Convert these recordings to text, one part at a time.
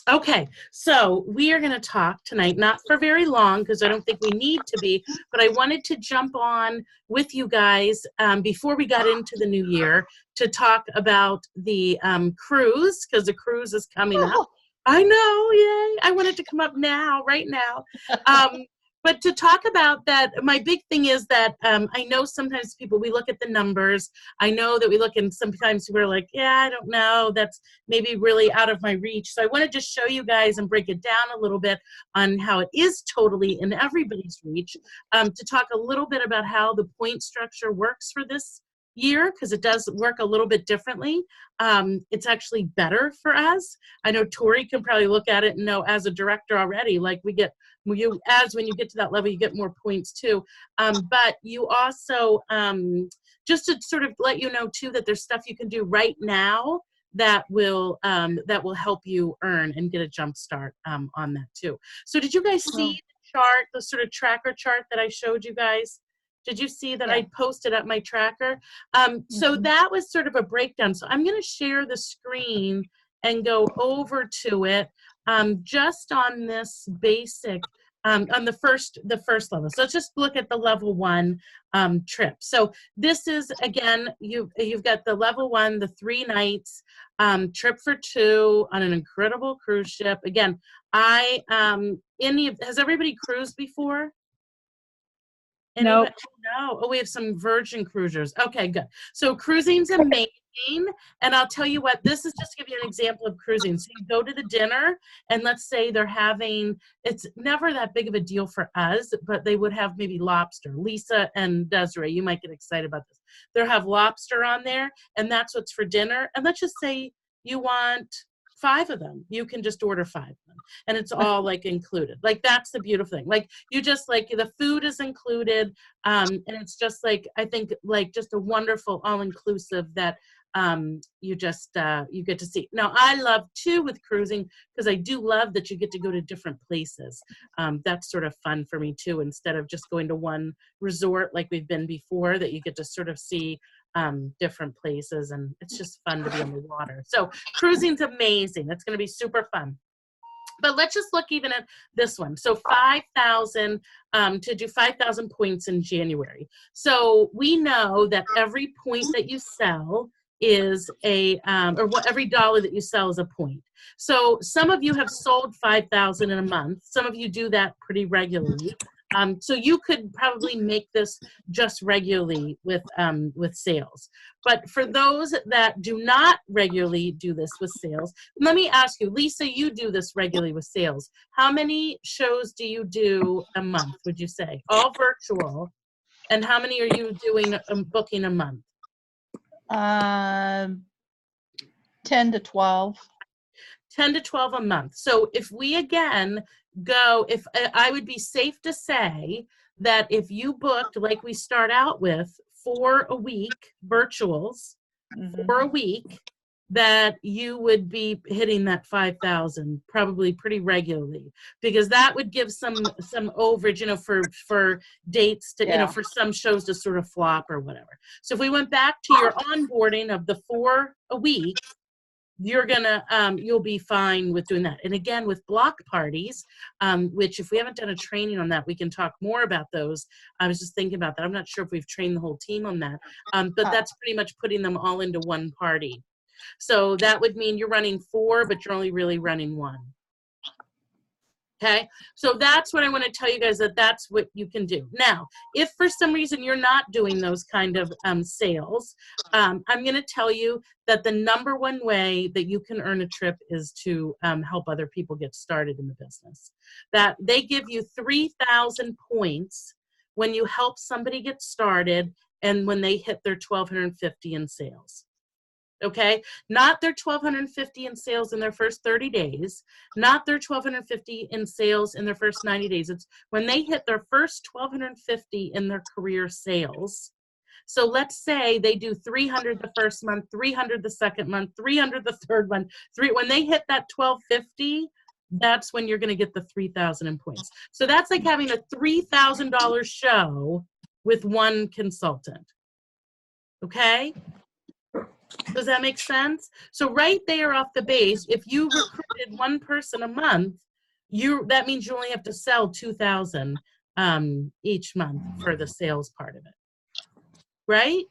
Okay, so we are going to talk tonight, not for very long because I don't think we need to be, but I wanted to jump on with you guys before we got into the new year to talk about the cruise, because the cruise is coming up. Oh, I know, yay. I want it to come up now, right now. But to talk about that, my big thing is that I know sometimes people, we look at the numbers. I know that we look and sometimes we're like, yeah, I don't know. That's maybe really out of my reach. So I want to just show you guys and break it down a little bit on how it is totally in everybody's reach, to talk a little bit about how the point structure works for this year, because it does work a little bit differently. It's actually better for us. I know Tori can probably look at it and know as a director already, like we get, when you get to that level, you get more points too. But you also, just to sort of let you know too, that there's stuff you can do right now that will help you earn and get a jump start on that too. So did you guys see the chart, the sort of tracker chart that I showed you guys? Did you see that? Yeah. I posted up my tracker? So that was sort of a breakdown. So I'm going to share the screen and go over to it just on this basic, on the first level. So let's just look at the level 1 trip. So this is, again, you've got the level 1, the 3 nights, trip for 2 on an incredible cruise ship. Again, has everybody cruised before? Anybody? No. Oh, we have some Virgin cruisers. Okay, good. So cruising's amazing. And I'll tell you what, this is just to give you an example of cruising. So you go to the dinner and let's say they're having, it's never that big of a deal for us, but they would have maybe lobster. Lisa and Desiree, you might get excited about this. They'll have lobster on there and that's what's for dinner. And let's just say you want 5 of them. You can just order 5 of them and it's all like included. Like that's the beautiful thing. Like you just like the food is included. And it's just like, I think like just a wonderful all-inclusive that you just you get to see. Now I love too with cruising because I do love that you get to go to different places. That's sort of fun for me too, instead of just going to one resort like we've been before, that you get to sort of see different places, and it's just fun to be on the water. So cruising's amazing. It's going to be super fun. But let's just look even at this one. So 5,000 to do 5,000 points in January. So we know that every point that you sell is every dollar that you sell is a point. So some of you have sold 5,000 in a month. Some of you do that pretty regularly. So you could probably make this just regularly with sales. But for those that do not regularly do this with sales, let me ask you, Lisa, you do this regularly with sales. How many shows do you do a month, would you say? All virtual. And how many are you doing booking a month? 10 to 12. 10 to 12 a month. So if we again go, if I would be safe to say that if you booked, like we start out with, 4 a week, virtuals, 4 a week, that you would be hitting that 5,000 probably pretty regularly, because that would give some overage, you know, for dates to, you know, for some shows to sort of flop or whatever. So if we went back to your onboarding of the 4 a week, you're gonna you'll be fine with doing that. And again, with block parties, which if we haven't done a training on that, we can talk more about those. I was just thinking about that. I'm not sure if we've trained the whole team on that, but that's pretty much putting them all into one party. So that would mean you're running 4, but you're only really running 1. Okay, so that's what I want to tell you guys, that that's what you can do. Now, if for some reason you're not doing those kind of sales, I'm going to tell you that the #1 way that you can earn a trip is to help other people get started in the business. That they give you 3,000 points when you help somebody get started and when they hit their 1,250 in sales. Okay, not their 1,250 in sales in their first 30 days, not their 1,250 in sales in their first 90 days. It's when they hit their first 1,250 in their career sales. So let's say they do 300 the first month, 300 the second month, 300 the third month. When they hit that 1,250, that's when you're going to get the 3,000 in points. So that's like having a $3,000 show with 1 consultant. Okay? Does that make sense? So right there off the base, if you recruit did one person a month, that means you only have to sell 2,000 each month for the sales part of it, right?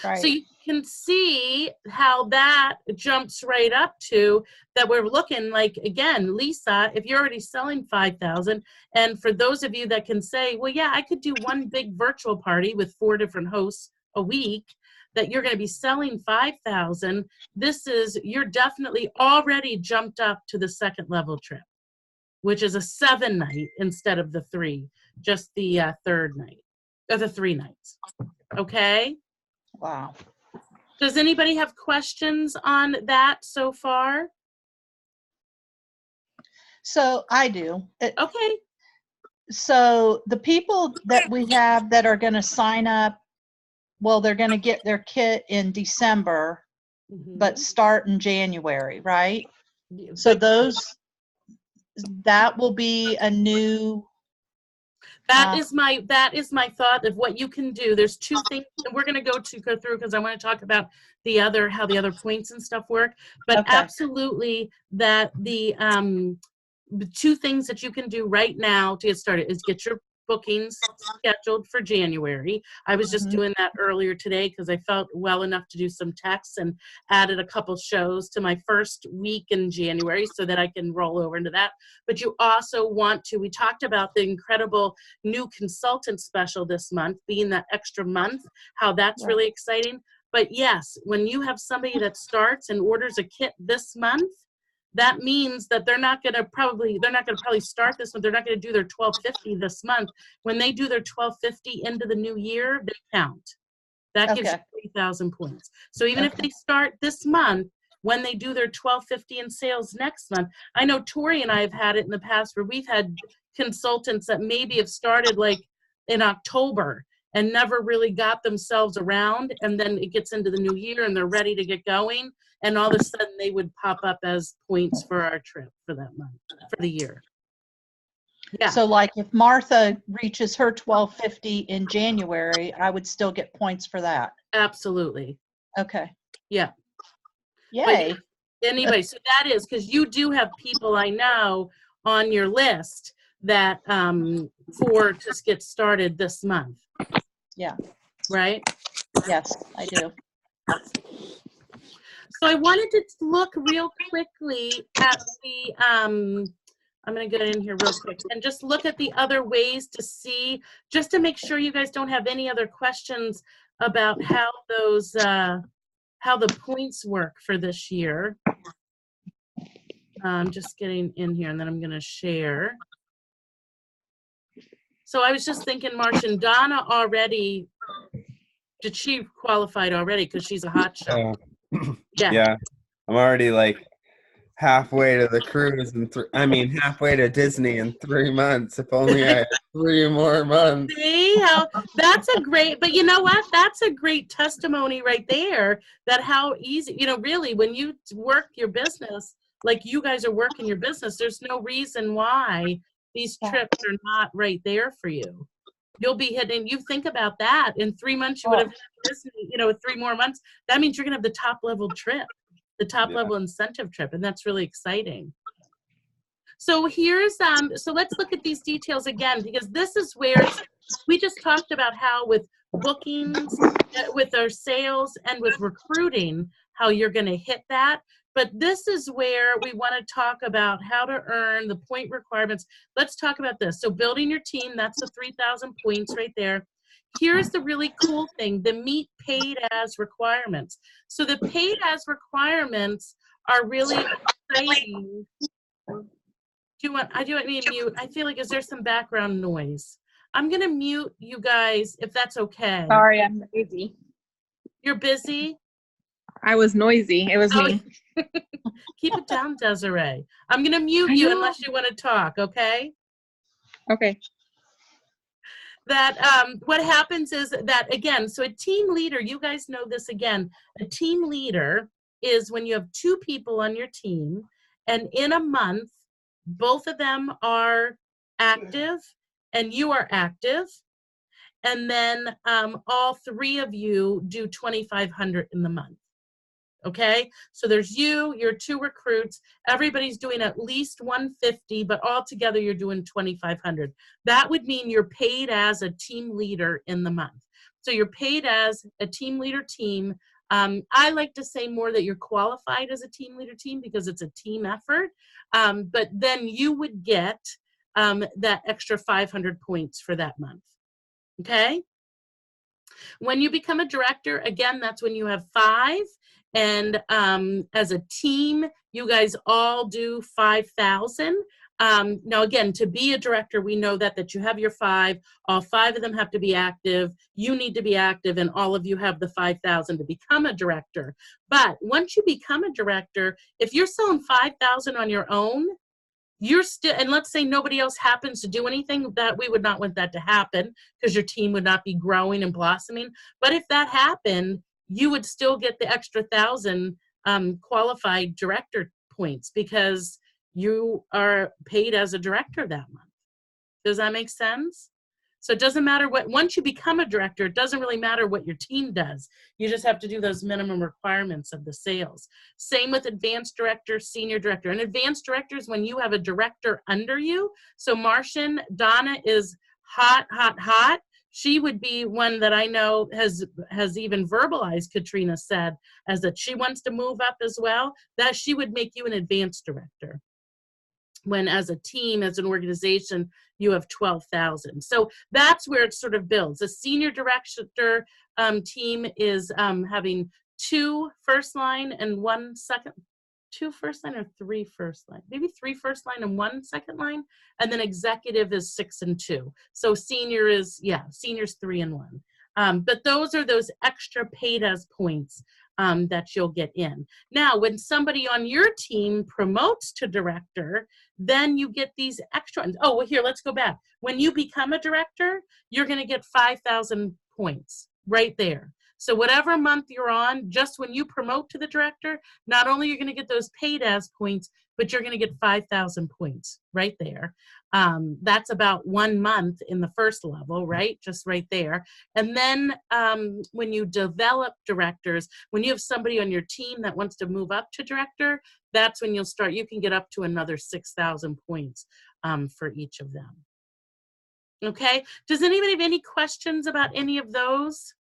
So Right. you can see how that jumps right up to that we're looking like, again, Lisa, if you're already selling 5,000, and for those of you that can say, well, yeah, I could do one big virtual party with 4 different hosts a week, that you're going to be selling 5,000, you're definitely already jumped up to the second level trip, which is a 7 night instead of the 3, just the third night, or the 3 nights. Okay? Wow. Does anybody have questions on that so far? So I do. Okay. So the people that we have that are going to sign up, well, they're going to get their kit in December, but start in January, right? So that will be a new. That is my thought of what you can do. There's 2 things, and we're going to go through because I want to talk about how the other points and stuff work. But Okay. absolutely, that the 2 things that you can do right now to get started is get your bookings scheduled for January. I was just doing that earlier today because I felt well enough to do some texts and added a couple shows to my first week in January so that I can roll over into that. But you also we talked about the incredible new consultant special this month, being that extra month, how that's really exciting. But yes, when you have somebody that starts and orders a kit this month, that means that they're not going to probably start this month. They're not going to do their 1250 this month. When they do their 1250 into the new year, they count. That gives you 3,000 points. So even if they start this month, when they do their 1250 in sales next month, I know Tori and I have had it in the past where we've had consultants that maybe have started like in October and never really got themselves around, and then it gets into the new year and they're ready to get going, and all of a sudden they would pop up as points for our trip for that month, for the year. Yeah. So like if Martha reaches her 1250 in January, I would still get points for that. Absolutely. Okay. Yeah. Yay. But anyway, so that is because you do have people I know on your list that for to get started this month. Yeah. Right? Yes, I do. So I wanted to look real quickly at the I'm going to get in here real quick and just look at the other ways to see, just to make sure you guys don't have any other questions about how those how the points work for this year. I'm just getting in here and then I'm going to share. So I was just thinking, Marcia, Donna already, did she qualified already because she's a hot shot? Yeah. I'm already like halfway to the cruise and halfway to Disney in 3 months. If only I had 3 more months. See how that's a great, but you know what? That's a great testimony right there, that how easy, really when you work your business, like you guys are working your business, there's no reason why these trips are not right there for you. You'll be hitting, you think about that, in 3 months you would have Disney, 3 more months. That means you're gonna have the top level trip, the top level incentive trip, and that's really exciting. So here's so let's look at these details again, because this is where we just talked about how with bookings, with our sales, and with recruiting, how you're going to hit that. But this is where we want to talk about how to earn the point requirements. Let's talk about this. So building your team, that's the 3,000 points right there. Here's the really cool thing, the meet paid as requirements. So the paid as requirements are really exciting. I do want me to mute. I feel like, is there some background noise? I'm going to mute you guys if that's okay. Sorry, I'm noisy. You're busy? I was noisy. It was me. Keep it down, Desiree. I'm going to mute you unless you want to talk, okay? Okay. That what happens is that, again, so a team leader, you guys know this again, a team leader is when you have 2 people on your team, and in a month, both of them are active and you are active, and then all 3 of you do 2,500 in the month. Okay, so there's your 2 recruits, everybody's doing at least 150, but all together you're doing 2,500. That would mean you're paid as a team leader in the month. So you're paid as a team leader team. I like to say more that you're qualified as a team leader team because it's a team effort, but then you would get that extra 500 points for that month. Okay. When you become a director, again, that's when you have 5. And as a team, you guys all do 5,000. Now, again, to be a director, we know that you have your 5. All 5 of them have to be active. You need to be active, and all of you have the 5,000 to become a director. But once you become a director, if you're selling 5,000 on your own, you're still, and let's say nobody else happens to do anything, that we would not want that to happen because your team would not be growing and blossoming. But if that happened, you would still get the extra 1,000 qualified director points because you are paid as a director that month. Does that make sense? So it doesn't matter what, once you become a director, it doesn't really matter what your team does. You just have to do those minimum requirements of the sales. Same with advanced director, senior director. And advanced director is when you have a director under you. So Martian, Donna is hot, hot, hot. She would be one that I know has even verbalized, Katrina said, as that she wants to move up as well, that she would make you an advanced director. When as a team, as an organization, you have 12,000. So that's where it sort of builds. A senior director team is having 2 first line and 1 second, 2 first line or 3 first line, maybe 3 first line and 1 second line. And then executive is 6 and 2. So senior is, senior's 3 and 1. But those are those extra paid as points that you'll get in. Now, when somebody on your team promotes to director, then you get these extra ones. Oh, well, here, let's go back. When you become a director, you're going to get 5,000 points right there. So whatever month you're on, just when you promote to the director, not only you're going to get those paid as points, but you're going to get 5,000 points right there. That's about 1 month in the first level, right? Just right there. And then when you develop directors, when you have somebody on your team that wants to move up to director, that's when you'll start, you can get up to another 6,000 points for each of them. Okay, does anybody have any questions about any of those?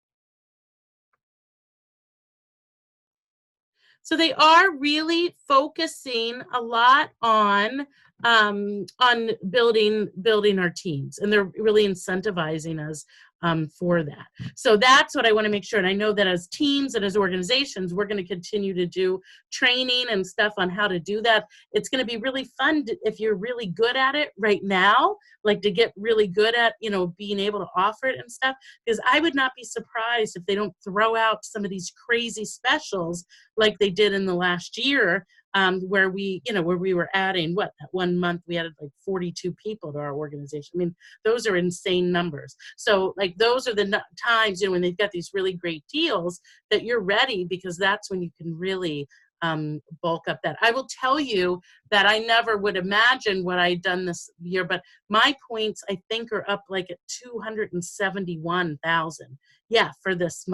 So they are really focusing a lot on building our teams, and they're really incentivizing us for that. So that's what I want to make sure. And I know that as teams and as organizations, we're going to continue to do training and stuff on how to do that. It's going to be really fun if you're really good at it right now, like to get really good at, being able to offer it and stuff, because I would not be surprised if they don't throw out some of these crazy specials like they did in the last year, where we were adding, that 1 month we added like 42 people to our organization. I mean, those are insane numbers. So like those are the times, when they've got these really great deals that you're ready, because that's when you can really bulk up that. I will tell you that I never would imagine what I'd done this year, but my points I think are up like at 271,000. Yeah, for this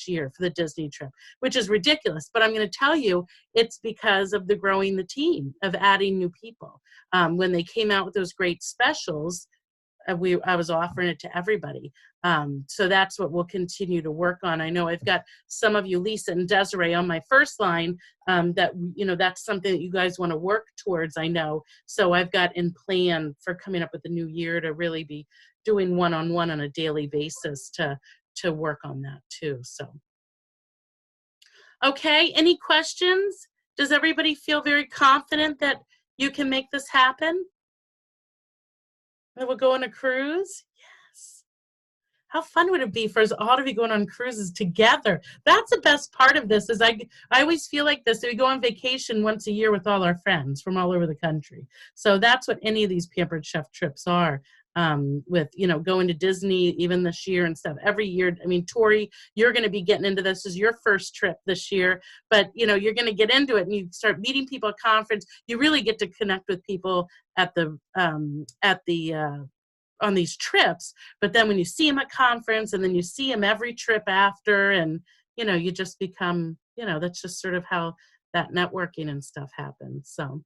year, for the Disney trip, which is ridiculous. But I'm going to tell you, it's because of the growing the team, of adding new people. When they came out with those great specials, I was offering it to everybody. So that's what we'll continue to work on. I know I've got some of you, Lisa and Desiree, on my first line, that's something that you guys want to work towards, I know. So I've got in plan for coming up with the new year to really be doing one-on-one on a daily basis to work on that too. So, okay, any questions? Does everybody feel very confident that you can make this happen? That we'll go on a cruise? Yes. How fun would it be for us all to be going on cruises together? That's the best part of this, is I always feel like this. We go on vacation once a year with all our friends from all over the country. So that's what any of these Pampered Chef trips are. With, going to Disney even this year and stuff. Every year, I mean, Tori, you're going to be getting into this. This is your first trip this year, but, you're going to get into it and you start meeting people at conference. You really get to connect with people on these trips, but then when you see them at conference and then you see them every trip after, and, you just become, you know, that's just sort of how that networking and stuff happens. So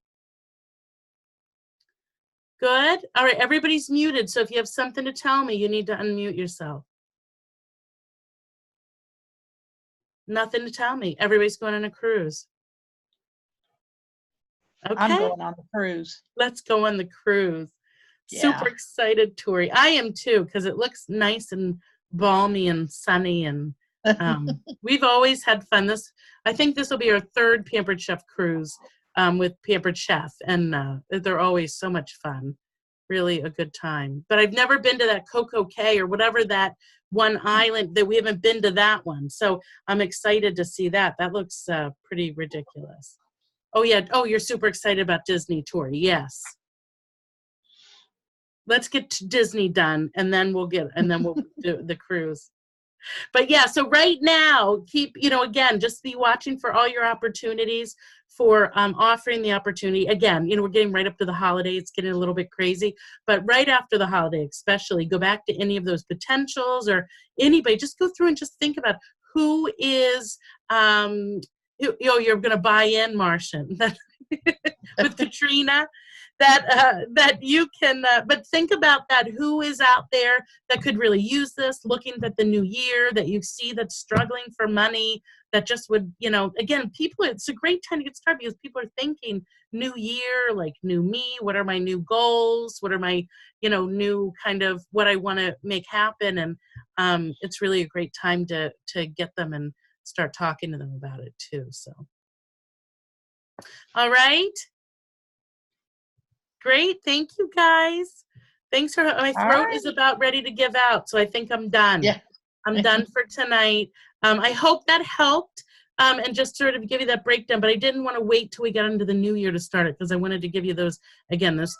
good. All right, everybody's muted. So if you have something to tell me, you need to unmute yourself. Nothing to tell me. Everybody's going on a cruise. Okay. I'm going on the cruise. Let's go on the cruise. Yeah. Super excited, Tori. I am too, because it looks nice and balmy and sunny, and we've always had fun. I think this will be our third Pampered Chef cruise with Pampered Chef, and they're always so much fun. Really a good time. But I've never been to that Coco Cay or whatever that one island, that we haven't been to that one. So I'm excited to see that. That looks pretty ridiculous. Oh yeah. Oh, you're super excited about Disney, Tori. Yes. Let's get to Disney done, and then we'll do the cruise. But yeah, so right now, keep, again, just be watching for all your opportunities for offering the opportunity. Again, we're getting right up to the holiday. It's getting a little bit crazy. But right after the holiday, especially, go back to any of those potentials or anybody. Just go through and just think about who is, you're going to buy in, Martian, with Katrina. That you can, but think about that. Who is out there that could really use this? Looking at the new year, that you see that's struggling for money, that just would, again, people. It's a great time to get started because people are thinking new year, like new me. What are my new goals? What are my, new kind of what I want to make happen? And it's really a great time to get them and start talking to them about it too. So, all right. Great. Thank you, guys. Thanks for my throat is about ready to give out, so I think I'm done. Yeah. I'm done for tonight. I hope that helped and just sort of give you that breakdown, but I didn't want to wait till we got into the new year to start it because I wanted to give you those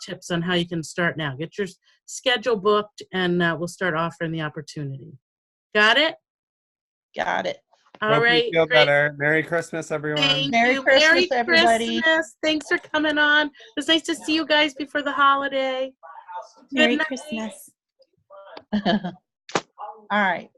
tips on how you can start now. Get your schedule booked and we'll start offering the opportunity. Got it? Got it. All Hope right. you feel Great. better. Merry Christmas, everyone. Thank Merry you. Christmas, Merry everybody. Christmas. Thanks for coming on. It was nice to see you guys before the holiday. Merry Good night. Christmas. All right.